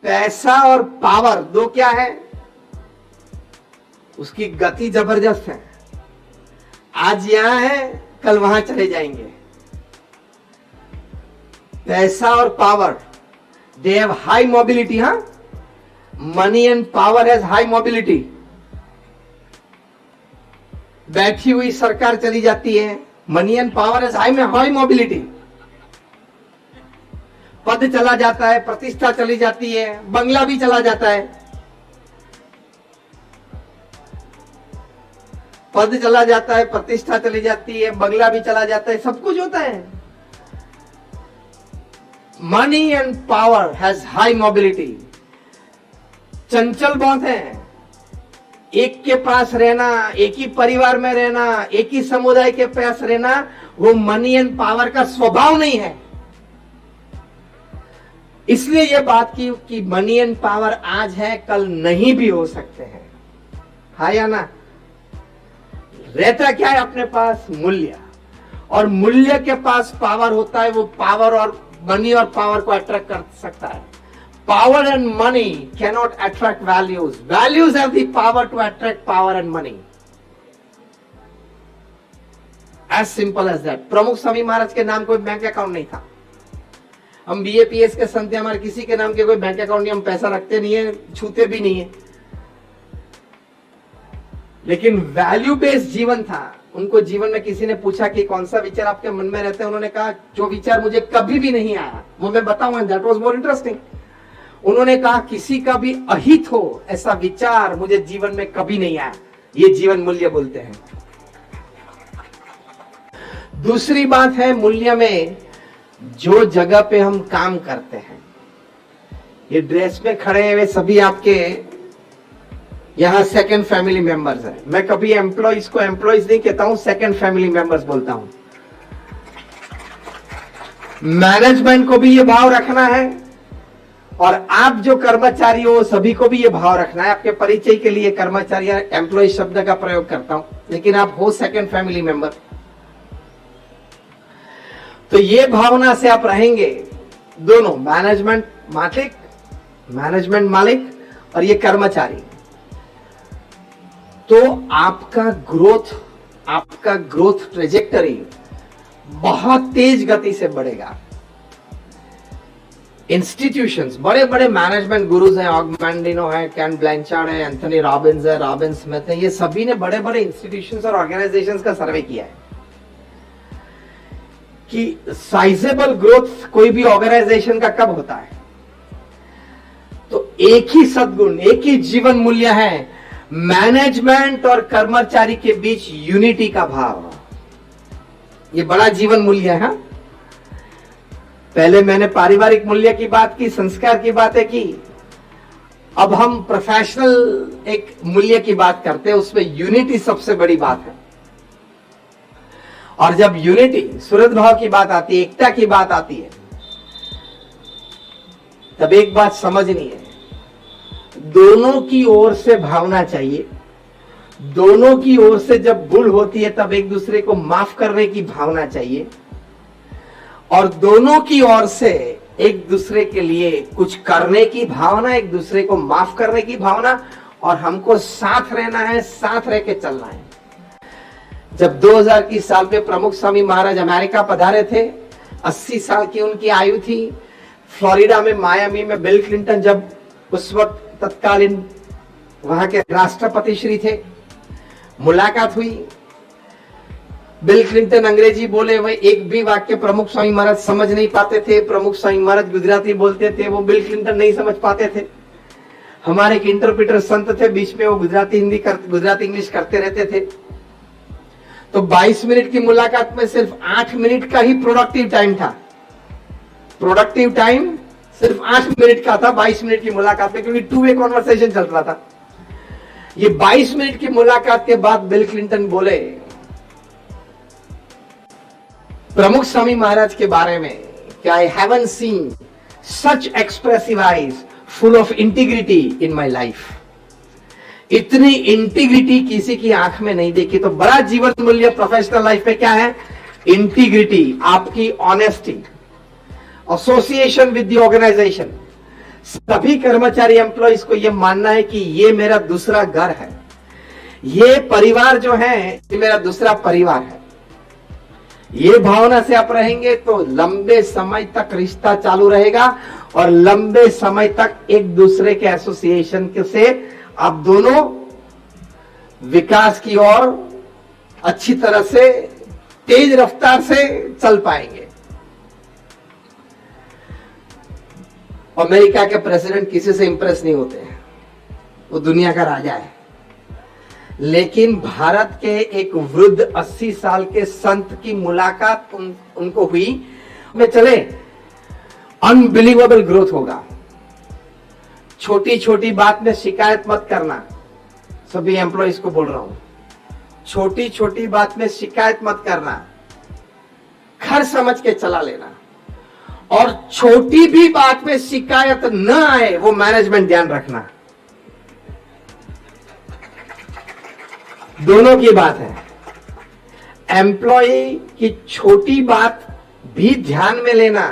पैसा और पावर दो क्या है, उसकी गति जबरदस्त है। आज यहां है, कल वहां चले जाएंगे। पैसा और power, they have high mobility. हाँ, money and power has high mobility. बैठी हुई सरकार चली जाती है, money and power has high mobility. पद चला जाता है, प्रतिष्ठा चली जाती है, बंगला भी चला जाता है। पद चला जाता है, प्रतिष्ठा चली जाती है, बंगला भी चला जाता है, सब कुछ होता है। Money and power has high mobility. चंचल बहुत है। एक के पास रहना, एक ही परिवार में रहना, एक ही समुदाय के पास रहना, वो मनी एंड पावर का स्वभाव नहीं है। इसलिए यह बात की कि मनी एंड पावर आज है, कल नहीं भी हो सकते हैं। हाँ या ना? रहता क्या है अपने पास? मूल्य। और मूल्य के पास पावर होता है, वो पावर और मनी और पावर को अट्रैक्ट कर सकता है। Power and money cannot attract values. Values have the power to attract power and money. As simple as that. Pramukh Swami महाराज के नाम कोई बैंक अकाउंट नहीं था। हम बीएपीएस के संत हैं, हमारे किसी के नाम के कोई बैंक अकाउंट नहीं, हम पैसा रखते नहीं है, छूते भी नहीं है। लेकिन वैल्यू बेस्ड जीवन था। उनको जीवन में किसी ने पूछा कि कौन सा विचार आपके मन में रहते हैं, उन्होंने कहा जो विचार मुझे कभी भी नहीं आया वो मैं बताऊंगा। That was more interesting. उन्होंने कहा किसी का भी अहित हो ऐसा विचार मुझे जीवन में कभी नहीं आया। ये जीवन मूल्य बोलते हैं। दूसरी बात है मूल्य में, जो जगह पे हम काम करते हैं। ये ड्रेस में खड़े हुए सभी आपके यहां सेकंड फैमिली मेंबर्स हैं। मैं कभी एम्प्लॉइज को एम्प्लॉइज नहीं कहता हूं, सेकंड फैमिली मेंबर्स बोलता हूं। मैनेजमेंट को भी ये भाव रखना है और आप जो कर्मचारी हो सभी को भी ये भाव रखना है। आपके परिचय के लिए कर्मचारी या एम्प्लॉय शब्द का प्रयोग करता हूं, लेकिन आप हो सेकंड फैमिली मेंबर। तो ये भावना से आप रहेंगे, दोनों मैनेजमेंट मालिक और ये कर्मचारी, तो आपका ग्रोथ ट्रेजेक्टरी बहुत तेज गति से बढ़ेगा। इंस्टीट्यूशंस, बड़े बड़े मैनेजमेंट गुरुज हैं, ऑगमेंडिनो है, कैन ब्लैंचार्ड है, एंथनी रॉबिन्स है, रॉबिन स्मिथ है, ये सभी ने बड़े बड़े इंस्टीट्यूशंस और ऑर्गेनाइजेशंस का सर्वे किया है कि साइजेबल ग्रोथ कोई भी ऑर्गेनाइजेशन का कब होता है। तो एक ही सद्गुण, एक ही जीवन मूल्य है, मैनेजमेंट और कर्मचारी के बीच यूनिटी का भाव। ये बड़ा जीवन मूल्य है। पहले मैंने पारिवारिक मूल्य की बात की, संस्कार की बातें की। अब हम प्रोफेशनल एक मूल्य की बात करते हैं, उसमें यूनिटी सबसे बड़ी बात है। और जब यूनिटी, सुहृद भाव की बात आती है, एकता की बात आती है, तब एक बात समझनी है, दोनों की ओर से भावना चाहिए। दोनों की ओर से जब भूल होती है तब एक दूसरे को माफ करने की भावना चाहिए, और दोनों की ओर से एक दूसरे के लिए कुछ करने की भावना, एक दूसरे को माफ करने की भावना, और हमको साथ रहना है, साथ रह के चलना है। जब 2000 की साल में प्रमुख स्वामी महाराज अमेरिका पधारे थे, 80 साल की उनकी आयु थी। फ्लोरिडा में मायामी में बिल क्लिंटन जब उस वक्त तत्कालीन वहां के राष्ट्रपति श्री थे, मुलाकात हुई। बिल क्लिंटन अंग्रेजी बोले, वह एक भी वाक्य प्रमुख स्वामी महाराज समझ नहीं पाते थे। प्रमुख स्वामी महाराज गुजराती बोलते थे, वो बिल क्लिंटन नहीं समझ पाते थे। हमारे एक इंटरप्रेटर संत थे, बीच में वो गुजराती इंग्लिश करते रहते थे। तो 22 मिनट की मुलाकात में सिर्फ 8 मिनट का ही प्रोडक्टिव टाइम था। प्रोडक्टिव टाइम सिर्फ 8 मिनट का था 22 मिनट की मुलाकात में, क्योंकि 2 वे कॉन्वर्सेशन चल रहा था। ये 22 मिनट की मुलाकात के बाद बिल क्लिंटन बोले प्रमुख स्वामी महाराज के बारे में कि I haven't seen such expressive eyes full of integrity in my life. इतनी इंटीग्रिटी किसी की आंख में नहीं देखी। तो बड़ा जीवन मूल्य प्रोफेशनल लाइफ में क्या है? इंटीग्रिटी, आपकी honesty, association with the organisation, सभी कर्मचारी एम्प्लॉइज को यह मानना है कि ये मेरा दूसरा घर है, ये परिवार जो है ये मेरा दूसरा परिवार है। ये भावना से आप रहेंगे तो लंबे समय तक रिश्ता चालू रहेगा और लंबे समय तक एक दूसरे के एसोसिएशन से आप दोनों विकास की ओर अच्छी तरह से तेज रफ्तार से चल पाएंगे। अमेरिका के प्रेसिडेंट किसी से इंप्रेस नहीं होते हैं, वो दुनिया का राजा है। लेकिन भारत के एक वृद्ध 80 साल के संत की मुलाकात उनको हुई में चले, अनबिलीवेबल ग्रोथ होगा। छोटी छोटी बात में शिकायत मत करना, सभी एम्प्लॉइज को बोल रहा हूं, छोटी छोटी बात में शिकायत मत करना, घर समझ के चला लेना। और छोटी भी बात में शिकायत न आए वो मैनेजमेंट ध्यान रखना। दोनों की बात है। एम्प्लॉय की छोटी बात भी ध्यान में लेना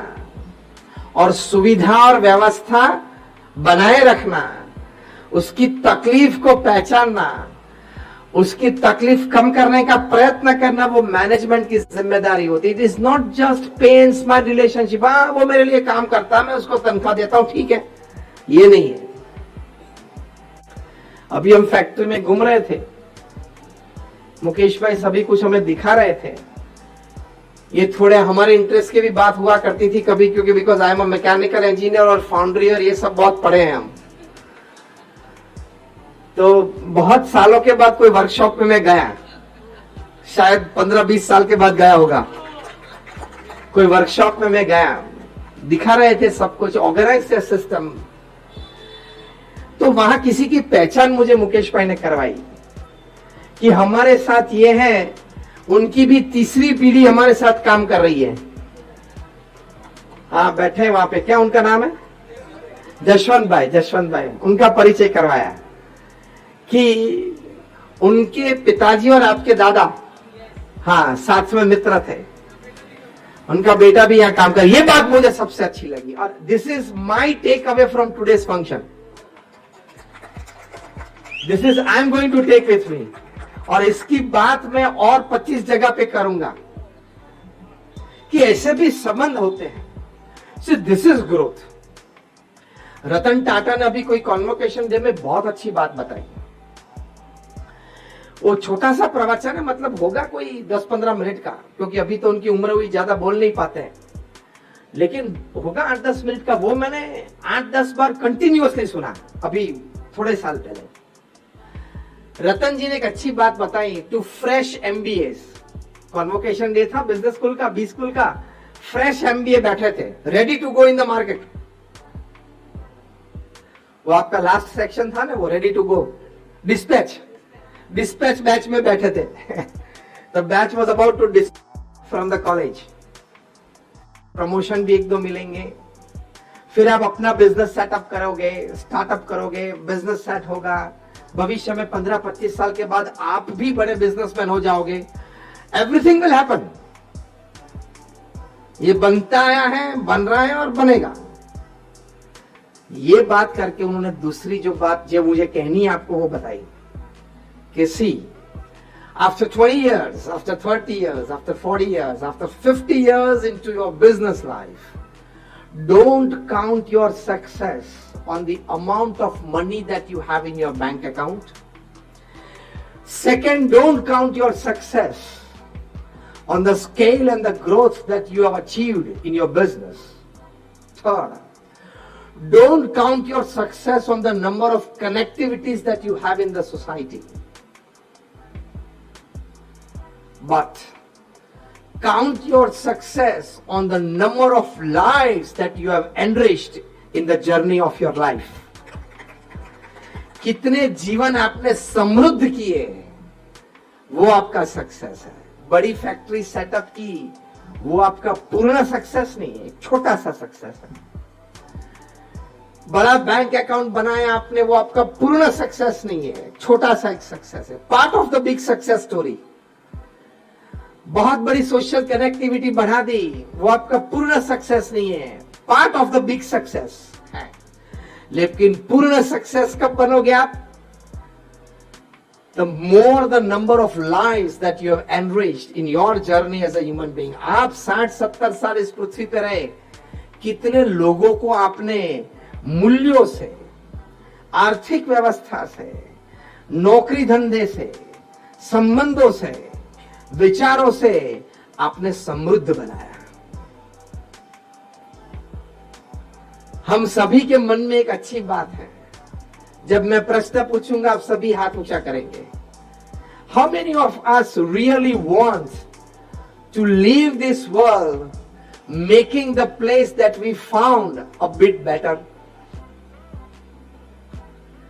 और सुविधा और व्यवस्था बनाए रखना, उसकी तकलीफ को पहचानना, उसकी तकलीफ कम करने का प्रयत्न करना, वो मैनेजमेंट की जिम्मेदारी होती है। इट इज नॉट जस्ट पे एंड स्मार्ट रिलेशनशिप, हाँ वो मेरे लिए काम करता है मैं उसको तनख्वाह देता हूं, ठीक है, ये नहीं है। अभी हम फैक्ट्री में घूम रहे थे, मुकेश भाई सभी कुछ हमें दिखा रहे थे। ये थोड़े हमारे इंटरेस्ट की भी बात हुआ करती थी कभी, क्योंकि because I am a mechanical engineer और फाउंड्री और ये सब बहुत पढ़े हैं हम। तो बहुत सालों के बाद कोई वर्कशॉप में मैं गया, शायद 15-20 साल के बाद गया होगा, कोई वर्कशॉप में मैं गया, दिखा रहे थे सब कुछ, ऑर्गेनाइज सिस्टम। तो वहां किसी की पहचान मुझे मुकेश भाई ने करवाई कि हमारे साथ ये है, उनकी भी तीसरी पीढ़ी हमारे साथ काम कर रही है। हाँ बैठे वहां पे, क्या उनका नाम है? जसवंत भाई। उनका परिचय करवाया कि उनके पिताजी और आपके दादा हाँ साथ में मित्र थे, उनका बेटा भी यहाँ काम कर। ये बात मुझे सबसे अच्छी लगी और this is my take away from today's function. This is I am going to take with me, और इसकी बात मैं और 25 जगह पे करूंगा कि ऐसे भी संबंध होते हैं। So this is growth. Ratan Tata ने अभी कोई कॉन्वोकेशन डे में बहुत अच्छी बात बताई। वो छोटा सा प्रवचन है, मतलब होगा कोई 10-15 मिनट का, क्योंकि अभी तो उनकी उम्र हुई, ज्यादा बोल नहीं पाते हैं, लेकिन होगा 8-10 मिनट का। वो मैंने 8-10 बार कंटिन्यूअसली सुना अभी थोड़े साल पहले। रतन जी ने एक अच्छी बात बताई to fresh MBAs. Convocation day था बिजनेस स्कूल का, बी स्कूल का। फ्रेश एमबीए बैठे थे, ready to go in the market. वो आपका लास्ट सेक्शन था ना, वो ready to go. Dispatch batch में बैठे थे। The batch was about to dispatch from the college. Promotion भी 1-2 मिलेंगे, फिर आप अपना बिजनेस सेटअप करोगे, स्टार्टअप करोगे, बिजनेस सेट होगा। भविष्य में 15-25 साल के बाद आप भी बड़े बिजनेसमैन हो जाओगे। Everything will happen. ये बनता आया है, बन रहा है और बनेगा। ये बात करके उन्होंने दूसरी जो बात जो मुझे कहनी है आपको वो बताई कि सी, after 20 years, after 30 years, after 40 years, after 50 years into your business life, don't count your success on the amount of money that you have in your bank account. Second, don't count your success on the scale and the growth that you have achieved in your business. Third, don't count your success on the number of connectivities that you have in the society. But count your success on the number of lives that you have enriched in the journey of your life. कितने जीवन आपने समृद्ध किए, वो आपका success है। बड़ी factory setup की, वो आपका पूर्ण सक्सेस नहीं है, छोटा सा सक्सेस है। बड़ा बैंक अकाउंट बनाया आपने, वो आपका पूर्ण सक्सेस नहीं है, छोटा सा एक सक्सेस है, part of the big success story. बहुत बड़ी सोशल कनेक्टिविटी बढ़ा दी, वो आपका पूर्ण सक्सेस नहीं है, part of the big success है। लेकिन पूर्ण सक्सेस कब बनोगे आप? The more the number of lives that you have enriched in your journey as a human being. आप 60-70 साल इस पृथ्वी पे रहे, कितने लोगों को आपने मूल्यों से, आर्थिक व्यवस्था से, नौकरी धंधे से, संबंधों से, विचारों से आपने समृद्ध बनाया। हम सभी के मन में एक अच्छी बात है, जब मैं प्रश्न पूछूंगा आप सभी हाथ ऊंचा करेंगे। How many of us really want to leave this world making the place that we found a bit better?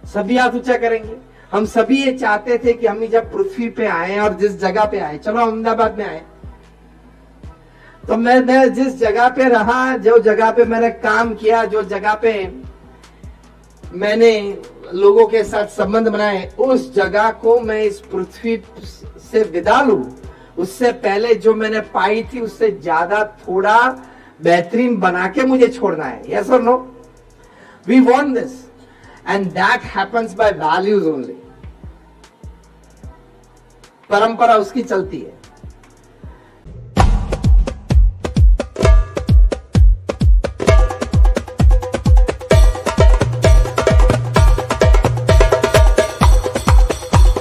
सभी हाथ ऊंचा करेंगे। हम सभी ये चाहते थे कि हम जब पृथ्वी पे आए और जिस जगह पे आए, चलो अहमदाबाद में आए, तो मैं जिस जगह पे रहा, जो जगह पे मैंने काम किया, जो जगह पे मैंने लोगों के साथ संबंध बनाए, उस जगह को मैं इस पृथ्वी से विदा लूं, उससे पहले जो मैंने पाई थी उससे ज्यादा थोड़ा बेहतरीन बना के मुझे छोड़ना है। यस और no? We want this and that happens by values only. परंपरा उसकी चलती है।